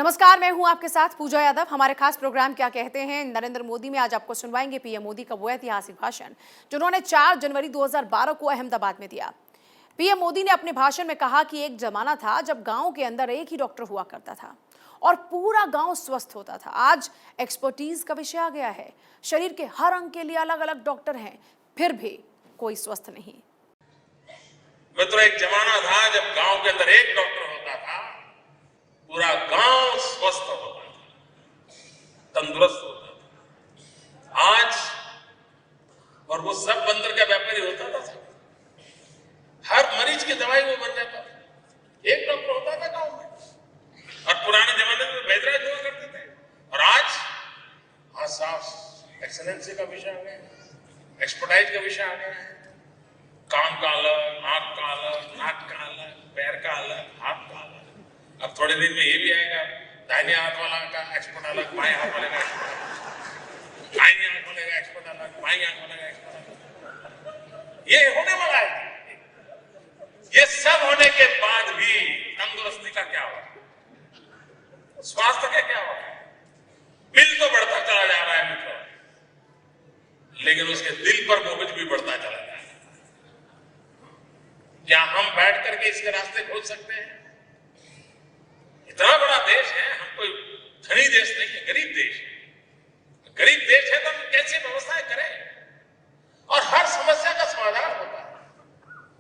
नमस्कार, मैं हूं आपके साथ पूजा यादव। हमारे खास प्रोग्राम क्या कहते हैं नरेंद्र मोदी में आज आपको सुनवाएंगे पीएम मोदी का वो ऐतिहासिक भाषण जो उन्होंने 4 जनवरी 2012 को अहमदाबाद में दिया। पीएम मोदी ने अपने भाषण में कहा कि एक जमाना था जब गांव के अंदर एक ही डॉक्टर हुआ करता था और पूरा गांव स्वस्थ होता था। आज एक्सपर्टीज का विषय आ गया है। शरीर के हर अंग के लिए अलग अलग डॉक्टर हैं, फिर भी कोई स्वस्थ नहीं। मित्रों, एक जमाना था जब गांव के अंदर एक डॉक्टर होता था, पूरा गांव स्वस्थ होता था, तंदुरुस्त होता था। आज और वो सब बंदर का व्यापारी होता था, हर मरीज की दवाई वो बन जाता था। एक डॉक्टर होता था गांव में। और पुराने जमाने में वैद्यराज हुआ करते थे। और आज साफ एक्सीलेंसी का विषय आ गया, एक्सपर्टाइज का विषय आ गया है। कान का अलग, आंख का अलग, नाक का अलग, पैर का अलग, हाथ का अलग। अब थोड़े दिन में ये भी आएगा, दाहिने हाथ वाला का एक्सपर्ट अलग, बाएं हाथ वाले का एक्सपर्ट अलग, दाहिने आंख वाले का एक्सपर्ट अलग, बाएं आंख वाले का एक्सपर्ट अलग। ये होने वाला है। ये सब होने के बाद भी तंदुरुस्ती का क्या होगा, स्वास्थ्य का क्या होगा? बिल तो बढ़ता चला जा रहा है मित्रों, लेकिन उसके दिल पर बोझ भी बढ़ता चला जा रहा है। क्या हम बैठ करके इसके रास्ते खोज सकते हैं? इतना बड़ा देश है, हम कोई धनी देश नहीं है, गरीब देश है। गरीब देश है तो हम कैसे व्यवस्थाएं करें? और हर समस्या का समाधान होता है,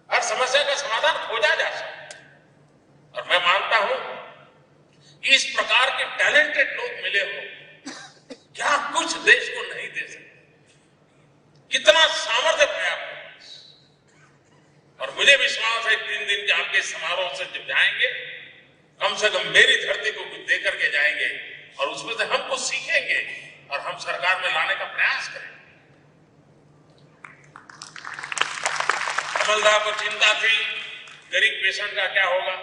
हर समस्या का समाधान खोजा जा सकता है। और मैं मानता हूं इस प्रकार के टैलेंटेड लोग मिले हो, क्या कुछ देश को नहीं दे सकते? कितना सामर्थ्य पर्याप्त है। और मुझे विश्वास है 3 दिन के आपके समारोह से जब जाएंगे, कम से कम मेरी धरती को कुछ दे करके जाएंगे और उसमें से हम कुछ सीखेंगे और हम सरकार में लाने का प्रयास करेंगे। कमलदा को चिंता थी गरीब पेशेंट का क्या होगा,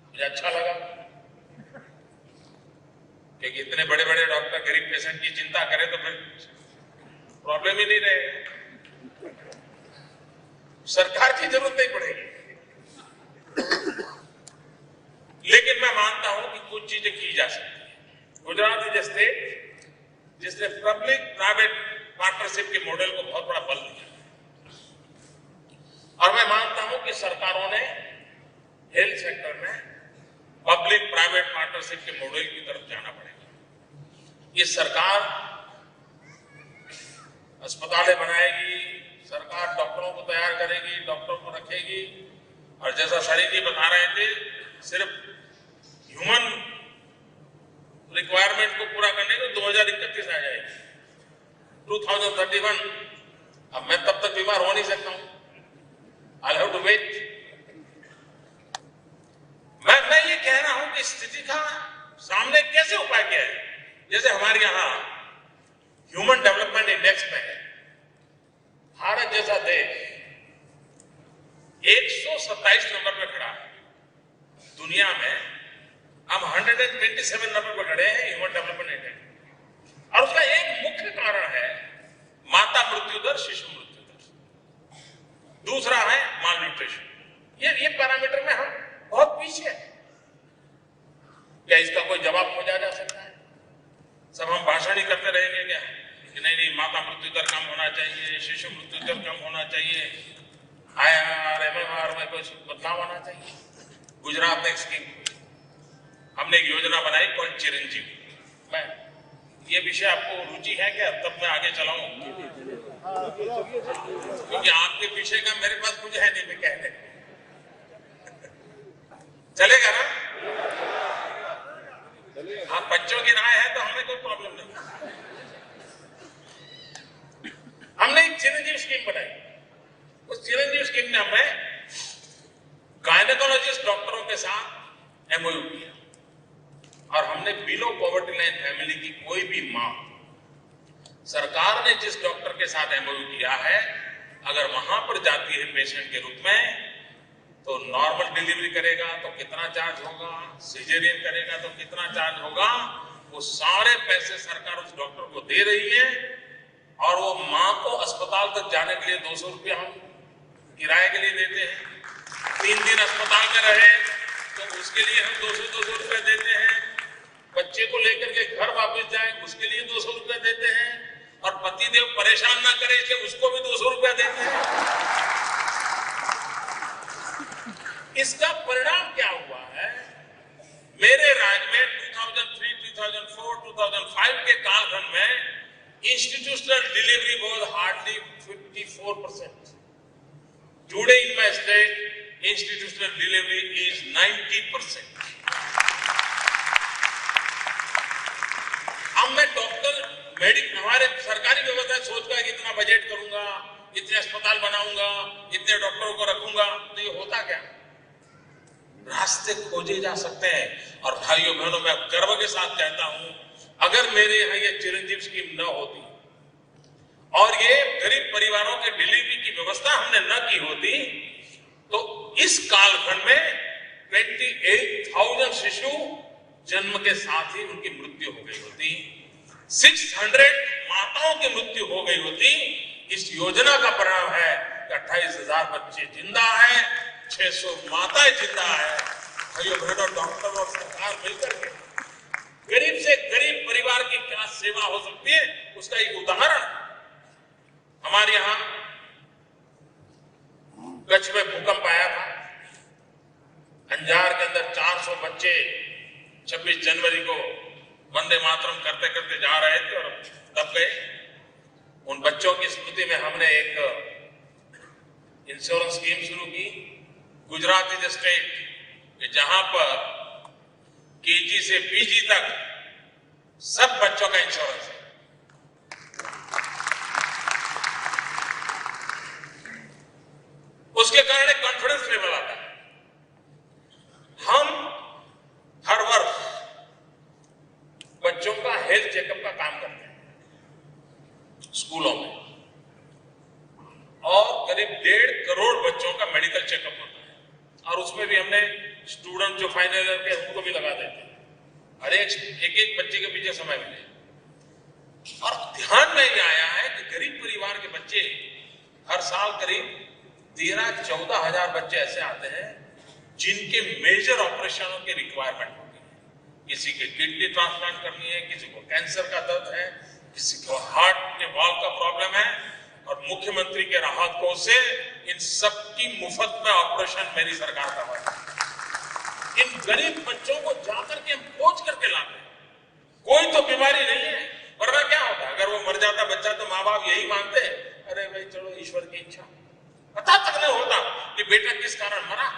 मुझे अच्छा लगा क्योंकि इतने बड़े बड़े डॉक्टर गरीब पेशेंट की चिंता करें तो फिर प्रॉब्लम ही नहीं रहेगा, सरकार की जरूरत नहीं पड़ेगी। लेकिन मैं मानता हूं कि कुछ चीजें की जा सकती है। गुजरात इज ए स्टेट जिसने पब्लिक प्राइवेट पार्टनरशिप के मॉडल को बहुत बड़ा बल दिया और मैं मानता हूं कि सरकारों ने हेल्थ सेक्टर में पब्लिक प्राइवेट पार्टनरशिप के मॉडल की तरफ जाना पड़ेगा। ये सरकार अस्पतालें बनाएगी, सरकार डॉक्टरों को तैयार करेगी, डॉक्टरों को रखेगी और जैसा शरीर जी बता रहे थे, सिर्फ ह्यूमन रिक्वायरमेंट को पूरा करने को 2031 आ जाएगी, 2031। अब मैं तब तक बीमार हो नहीं सकता हूं, I'll have to wait। मैं ये कह रहा हूं कि स्थिति का सामने कैसे उपाय किया है। जैसे हमारे यहां ह्यूमन डेवलपमेंट इंडेक्स में है, भारत जैसा देश 127 नंबर पे खड़ा है दुनिया में। हम 127 नंबर पर खड़े हैं ह्यूमन डेवलपमेंट इंडेक्स। और उसका एक मुख्य कारण है माता मृत्यु दर, शिशु मृत्यु दर। दूसरा है माल न्यूट्रिशन। ये पैरामीटर में हम बहुत पीछे हैं। क्या इसका कोई जवाब खोजा जा सकता है? सब हम भाषण ही करते रहेंगे क्या कि नहीं माता मृत्यु दर कम होना चाहिए, शिशु मृत्यु दर कम होना चाहिए, IRR MMR में कुछ बदलाव होना चाहिए? गुजरात में एक स्कीम, हमने एक योजना बनाई कौन चिरंजीवी। मैं ये विषय आपको रुचि है क्या? तब मैं आगे चलाऊं क्योंकि आपके पीछे का मेरे पास कुछ है नहीं, मैं कहने चलेगा ना? हाँ, बच्चों की राय है तो हमें कोई प्रॉब्लम नहीं। हमने एक चिरंजीवी स्कीम बनाई। उस चिरंजीवी स्कीम में हमने गायनेकोलॉजिस्ट डॉक्टरों के साथ MOU किया और हमने बिलो पॉवर्टी लाइन फैमिली की कोई भी मां, सरकार ने जिस डॉक्टर के साथ MOU किया है, अगर वहां पर जाती है पेशेंट के रूप में तो नॉर्मल डिलीवरी करेगा तो कितना चार्ज होगा, सिजेरियन करेगा तो कितना चार्ज होगा, वो सारे पैसे सरकार उस डॉक्टर को दे रही है। और वो मां को अस्पताल तक जाने के लिए 200 रुपया हम किराए के लिए देते हैं। 3 दिन अस्पताल में रहे तो उसके लिए हम 200 रुपए देते हैं। बच्चे को लेकर के घर वापस जाए उसके लिए 200 रुपया देते हैं, और पतिदेव परेशान ना करे इसलिए उसको भी 200 रुपया देते हैं। इसका परिणाम क्या हुआ है? मेरे राज्य में 2003, 2004, 2005 के कालखंड में institutional delivery was hardly 54%. Today in my state, institutional delivery is 90%. अब मैं हमारे सरकारी व्यवस्था सोचता है कि इतना बजट करूंगा, इतने अस्पताल बनाऊंगा, इतने डॉक्टरों को रखूंगा, तो ये होता क्या? रास्ते खोजे जा सकते हैं। और भाइयों बहनों, मैं गर्व के साथ कहता हूं, अगर मेरे यहाँ ये चिरंजीव स्कीम न होती और ये गरीब परिवारों के डिलीवरी की व्यवस्था हमने न की होती, तो इस कालखंड में 28,000 शिशु जन्म के साथ ही उनकी मृत्यु हो गई होती, 600 माताओं की मृत्यु हो गई होती। इस योजना का परिणाम है कि 28,000 बच्चे जिंदा है, 600 माताएं जिंदा है। भाइयों बहनों, डॉक्टर और सरकार मिलकर के गरीब से गरीब परिवार की क्या सेवा हो सकती है, उसका एक उदाहरण हमारे यहां कच्छ में भूकंप आया था। अंजार के अंदर 400 बच्चे 26 जनवरी को वंदे मातरम करते करते जा रहे थे और दब गए। उन बच्चों की स्मृति में हमने एक इंश्योरेंस स्कीम शुरू की, गुजरात इज स्टेट, कि जहां पर केजी से पीजी तक सब बच्चों का इंश्योरेंस है। उसके कारण एक कॉन्फिडेंस लेवल आता है। हम हर वर्ष बच्चों का हेल्थ चेकअप का काम करते हैं स्कूलों में, और करीब 1.5 करोड़ बच्चों का मेडिकल चेकअप होता है, और उसमें भी हमने स्टूडेंट जो फाइनल ईयर के उनको भी लगा देते हैं। हर एक बच्चे के पीछे समय मिले। और ध्यान में ये आया है कि गरीब परिवार के बच्चे हर साल करीब 13-14 हजार बच्चे ऐसे आते हैं जिनके मेजर ऑपरेशनों की रिक्वायरमेंट होती है। किसी के किडनी ट्रांसप्लांट करनी है, किसी को कैंसर का दर्द है, किसी को हार्ट के वाल्व का प्रॉब्लम है, और मुख्यमंत्री के राहत कोष से इन सबकी मुफ्त में ऑपरेशन मेरी सरकार करवा रही है। इन गरीब बच्चों को जाकर के हम खोज करके लाते हैं। कोई तो बीमारी नहीं है, वरना क्या होता है, अगर वो मर जाता बच्चा तो माँ बाप यही मानते हैं, अरे भाई चलो ईश्वर की इच्छा। पता तक नहीं होता कि बेटा किस कारण मरा।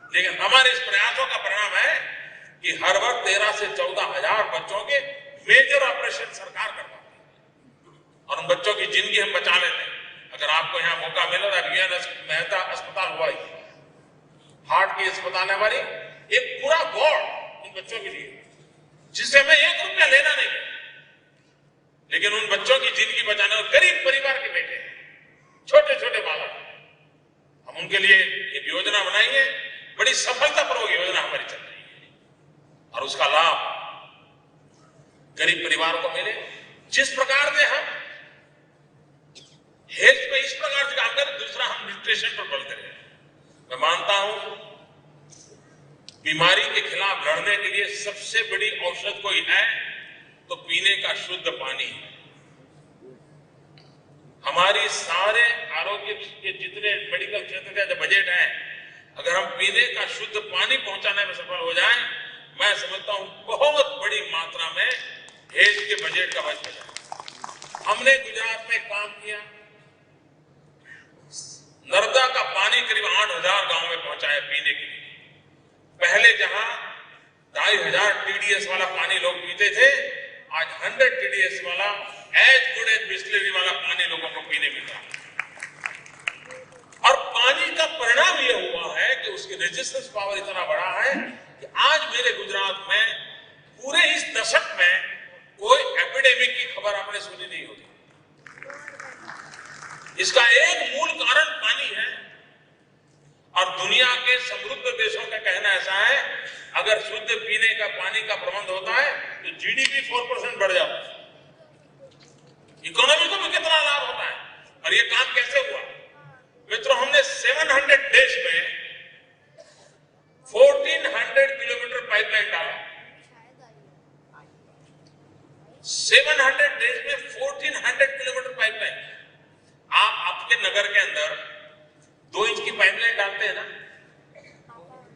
लेकिन हमारे इस प्रयासों का परिणाम है कि हर वर्ष 13 से 14 हजार बच्चों के मेजर ऑपरेशन सरकार करवाती है, और उन बच्चों की जिंदगी हम बचा लेते हैं। अगर आपको यहाँ मौका मिला तो वीएन मेहता अस्पताल हुआ, हार्ट की अस्पताल है हमारी, एक पूरा वार्ड इन बच्चों के लिए, जिससे हमें 1 रुपया लेना नहीं, लेकिन उन बच्चों की जिंदगी बचाने और गरीब परिवार के बेटे, छोटे छोटे बालक, हम उनके लिए एक योजना बनाई है। बड़ी सफलतापूर्वक योजना हमारी चल रही है, और उसका लाभ गरीब परिवारों को मिले। जिस प्रकार से हम हेल्थ पे इस प्रकार से काम करें, दूसरा हम न्यूट्रिशन पर बल करें। मैं मानता हूं बीमारी के खिलाफ लड़ने के लिए सबसे बड़ी औषध कोई है तो पीने का शुद्ध पानी है। हमारी सारे आरोग्य के जितने मेडिकल क्षेत्र का जो बजट है, अगर हम पीने का शुद्ध पानी पहुंचाने में सफल हो जाएं, मैं समझता हूं बहुत बड़ी मात्रा में हेल्थ के बजट का बच जाए। हमने गुजरात में काम किया, नर्मदा का पानी करीब 8,000 गांव में पहुंचाया पीने के लिए। पहले जहां 2,500 TDS वाला पानी लोग पीते थे, आज 100 TDS वाला एज गुड एज बिस्लरी वाला पानी लोगों को पीने मिल रहा है। और पानी का परिणाम यह हुआ है कि उसकी रेजिस्टेंस पावर इतना बड़ा है कि आज मेरे गुजरात में पूरे इस दशक में कोई एपिडेमिक की खबर आपने सुनी नहीं होगी। इसका एक मूल कारण पानी है, और दुनिया के समृद्ध देशों का कहना ऐसा है, अगर शुद्ध पीने का पानी का प्रबंध होता है तो जीडीपी 4% बढ़ जाता है, इकोनॉमी को भी कितना लाभ होता है। और ये काम कैसे हुआ मित्रों? हमने 700 डेज में 1400 किलोमीटर पाइपलाइन डाला, 700 डेज में 1400 किलोमीटर पाइपलाइन। आप आपके नगर के अंदर 2 इंच की पाइपलाइन डालते हैं ना,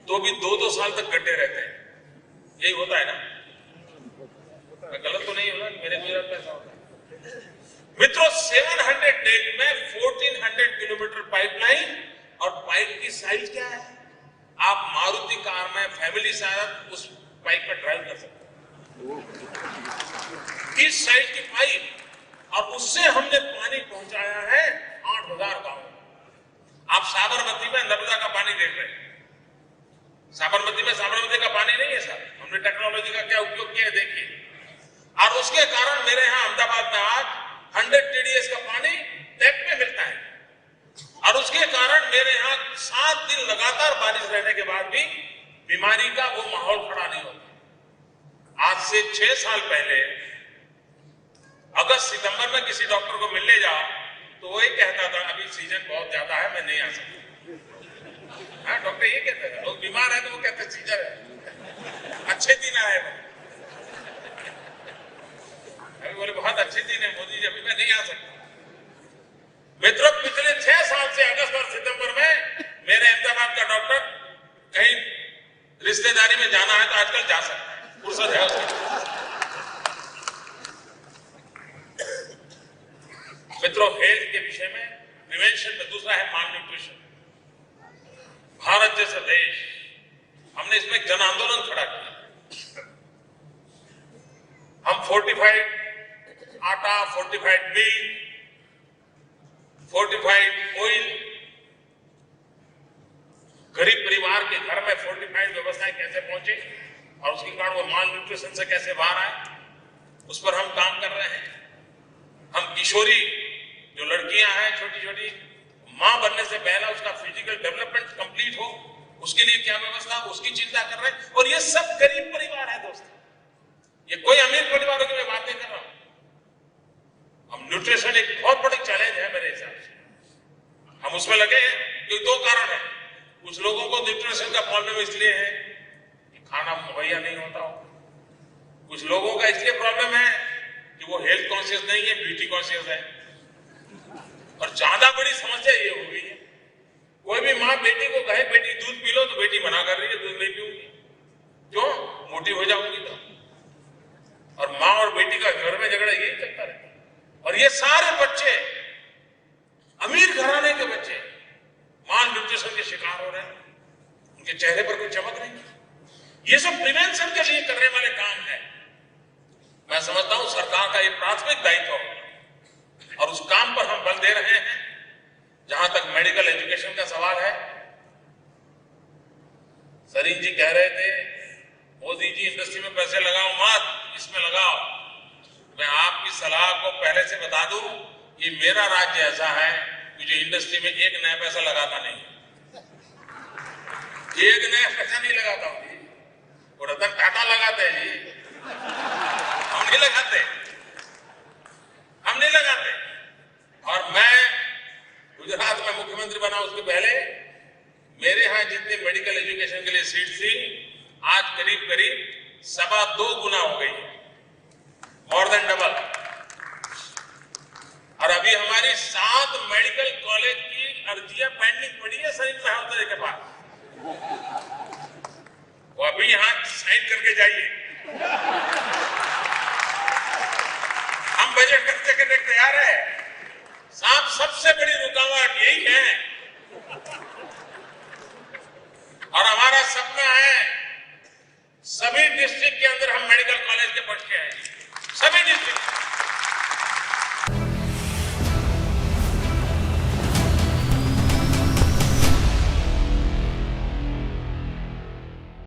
तो भी 2-2 साल तक गड्ढे रहते हैं। यही होता है ना? मैं गलत तो नहीं हूं ना? मेरे गुजरात में ऐसा होता है। मित्रों, 700 डेज में 1400 किलोमीटर पाइपलाइन, और पाइप की साइज क्या है? आप मारुति कार में फैमिली साथ उस पाइप पर ड्राइव कर सकते हैं। इस साइज की पाइप, और उससे हमने पानी पहुंचाया है 8000 गांव। आप साबरमती में नर्मदा का पानी देख रहे हैं। साबरमती में साबरमती का पानी नहीं है सर। हमने टेक्नोलॉजी का क्या उपयोग किया है देखिए। और उसके कारण मेरे यहां अहमदाबाद में आज 100 TDS का पानी टैप में मिलता है। और उसके कारण मेरे यहां 7 दिन लगातार बारिश रहने के बाद भी बीमारी का वो माहौल खड़ा नहीं होता। आज से 6 साल पहले अगस्त सितंबर में किसी डॉक्टर को मिलने जाओ तो वो ये कहता था अभी सीजन बहुत ज्यादा है, मैं नहीं आ सकता। हाँ, डॉक्टर ये कहते थे। लोग बीमार है तो वो कहते सीजन है, अच्छे दिन आए वो। अभी बोले बहुत अच्छे दिन है मोदी जी, अभी मैं नहीं आ सकता। मित्रों, पिछले 6 साल से अगस्त और सितंबर में मेरे अहमदाबाद का डॉक्टर कहीं रिश्तेदारी में जाना है तो आजकल जा सकता है, फुर्सत है उसकी। मित्रों, हेल्थ के विषय में प्रिवेंशन में दूसरा है माल न्यूट्रिशन। भारत जैसा देश, हमने इसमें एक जन आंदोलन खड़ा किया। हम फोर्टिफाइड आटा, फोर्टिफाइड मिल्क, फोर्टिफाइड ऑयल, गरीब परिवार के घर में फोर्टिफाइड व्यवस्थाएं कैसे पहुंचे और उसके कारण वो माल न्यूट्रिशन से कैसे बाहर आए, उस पर हम काम कर रहे हैं। हम किशोरी जो लड़कियां हैं छोटी छोटी, मां बनने से पहले उसका फिजिकल डेवलपमेंट कंप्लीट हो, उसके लिए क्या व्यवस्था, उसकी चिंता कर रहे हैं। और ये सब गरीब परिवार है दोस्तों, ये कोई अमीर परिवारों की मैं बात नहीं कर रहा हूं। हम न्यूट्रिशन एक बहुत बड़ी चैलेंज है मेरे हिसाब से। हम उसमें लगे हैं कि 2 कारण है। कुछ लोगों को न्यूट्रिशन का प्रॉब्लम इसलिए है कि खाना मुहैया नहीं होता हो। कुछ लोगों का इसलिए प्रॉब्लम है कि वो हेल्थ कॉन्शियस नहीं है, ब्यूटी कॉन्शियस है। और ज्यादा बड़ी समस्या ये हो गई है, कोई भी माँ बेटी को कहे बेटी दूध पी लो तो बेटी मना कर रही है, दूध नहीं पीऊंगी, क्यों? मोटी हो जाऊंगी तो। और माँ और बेटी का घर में झगड़ा यही चलता रहता है। और ये सारे बच्चे, अमीर घराने के बच्चे, माल न्यूट्रिशन के शिकार हो रहे हैं। उनके चेहरे पर कोई चमक नहीं। ये सब प्रिवेंशन के लिए करने वाले काम है। मैं समझता हूं सरकार का ये प्राथमिक दायित्व है और उस काम पर हम बल दे रहे हैं। जहां तक मेडिकल एजुकेशन का सवाल है, सरीन जी कह रहे थे मोदी जी इंडस्ट्री में पैसे लगाओ मत, इसमें लगाओ। मैं आपकी सलाह को पहले से बता दूं, ये मेरा राज्य ऐसा है कि जो इंडस्ट्री में एक नया पैसा लगाता नहीं, एक नया पैसा नहीं लगाता हूं जी। वो रतन टाटा लगाते हैं जी, हम नहीं लगाते, हम नहीं लगाते। और मैं गुजरात में मुख्यमंत्री बना उसके पहले मेरे यहां जितनी मेडिकल एजुकेशन के लिए सीट थी, आज करीब करीब 2.25 गुना हो गई, मोर देन डबल। और अभी हमारी 7 मेडिकल कॉलेज की अर्जियां पेंडिंग पड़ी है सलीम साहब के पास, वो अभी यहां साइन करके जाइए। हम बजट खर्च करने तैयार है साहब। सबसे बड़ी रुकावट यही है